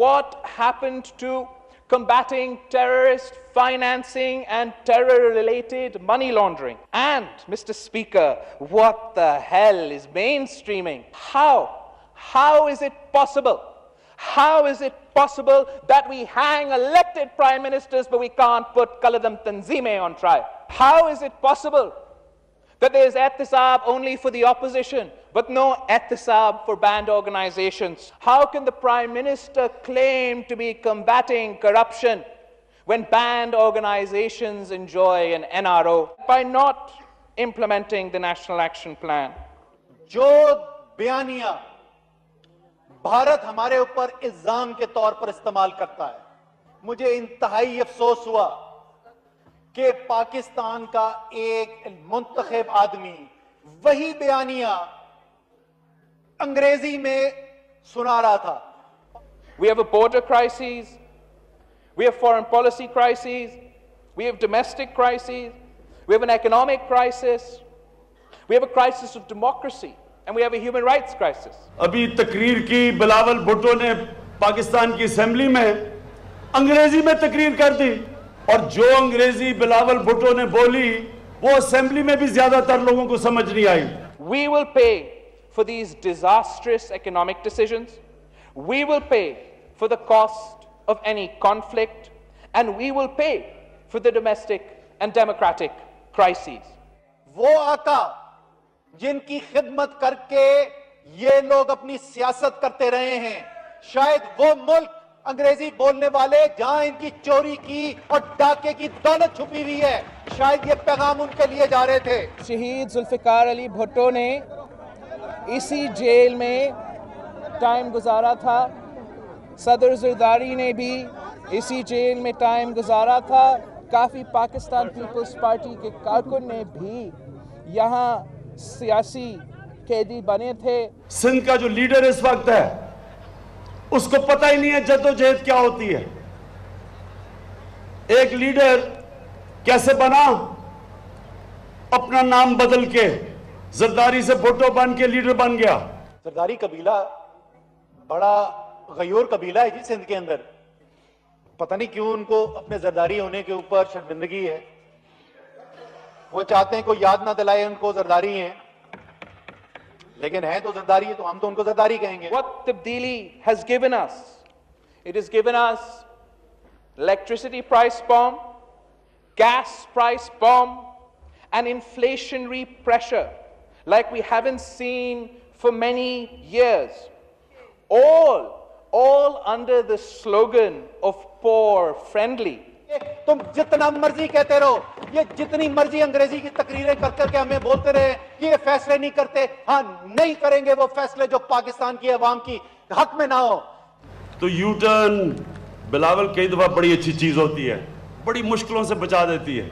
what happened to combating terrorist financing and terror-related money laundering? And, Mr. Speaker, what the hell is mainstreaming? How is it possible? How is it possible that we hang elected prime ministers but we can't put Qaladam Tanzeemeh on trial? How is it possible that there is ehtisab only for the opposition but no ehtisab for banned organizations? How can the Prime Minister claim to be combating corruption when banned organizations enjoy an NRO by not implementing the National Action Plan? جو بیانیہ بھارت ہمارے اوپر الزام کے طور پر استعمال کرتا ہے، مجھے انتہائی افسوس ہوا کہ پاکستان کا ایک منتخب آدمی وہی بیانیہ انگریزی میں سنا رہا تھا۔ We have a border crisis, we have foreign policy crises, we have domestic crises, we have an economic crisis, we have a crisis of democracy, and we have a human rights crisis. ابھی تقریر کی بلاول بھٹو نے پاکستان کی assembly میں انگریزی میں تقریر کر دی، اور جو انگریزی بلاول بھٹو نے بولی وہ اسمبلی میں بھی زیادہ تر لوگوں کو سمجھ نہیں آئی۔ We will pay for these disastrous economic decisions. We will pay for the cost of any conflict, and we will pay for the domestic and democratic crises. وہ آقا جن کی خدمت کر کے یہ لوگ اپنی سیاست کرتے رہے ہیں، شاید وہ ملک انگریزی بولنے والے جہاں ان کی چوری کی اور ڈاکے کی دولت چھپی ہوئی ہے، شاید یہ پیغام ان کے لیے جا رہے تھے۔ شہید ذوالفقار علی بھٹو نے اسی جیل میں ٹائم گزارا تھا، صدر زرداری نے بھی اسی جیل میں ٹائم گزارا تھا، کافی پاکستان پیپلز پارٹی کے کارکن نے بھی یہاں سیاسی قیدی بنے تھے۔ سندھ کا جو لیڈر اس وقت ہے اس کو پتہ ہی نہیں ہے جد و جہد کیا ہوتی ہے۔ ایک لیڈر کیسے بنا؟ اپنا نام بدل کے زرداری سے بھٹو بن کے لیڈر بن گیا۔ زرداری قبیلہ بڑا غیور قبیلہ ہے جی سندھ کے اندر، پتہ نہیں کیوں ان کو اپنے زرداری ہونے کے اوپر شرمندگی ہے، وہ چاہتے ہیں کوئی یاد نہ دلائے ان کو زرداری ہیں، لیکن ہے تو زرداری ہے تو ہم تو ان کو زرداری کہیں گے۔ What تبدیلی has given us? It has given us electricity price bomb, gas price bomb, and inflationary pressure like we haven't seen for many years. All under the slogan of poor friendly. تم جتنا مرضی کہتے رہو، یہ جتنی مرضی انگریزی کی تقریریں کر کر کے ہمیں بولتے رہے کہ یہ فیصلے نہیں کرتے، ہاں نہیں کریں گے وہ فیصلے جو پاکستان کی عوام کی حق میں نہ ہو۔ تو یو ٹرن بلاول کئی دفعہ بڑی اچھی چیز ہوتی ہے، بڑی مشکلوں سے بچا دیتی ہے۔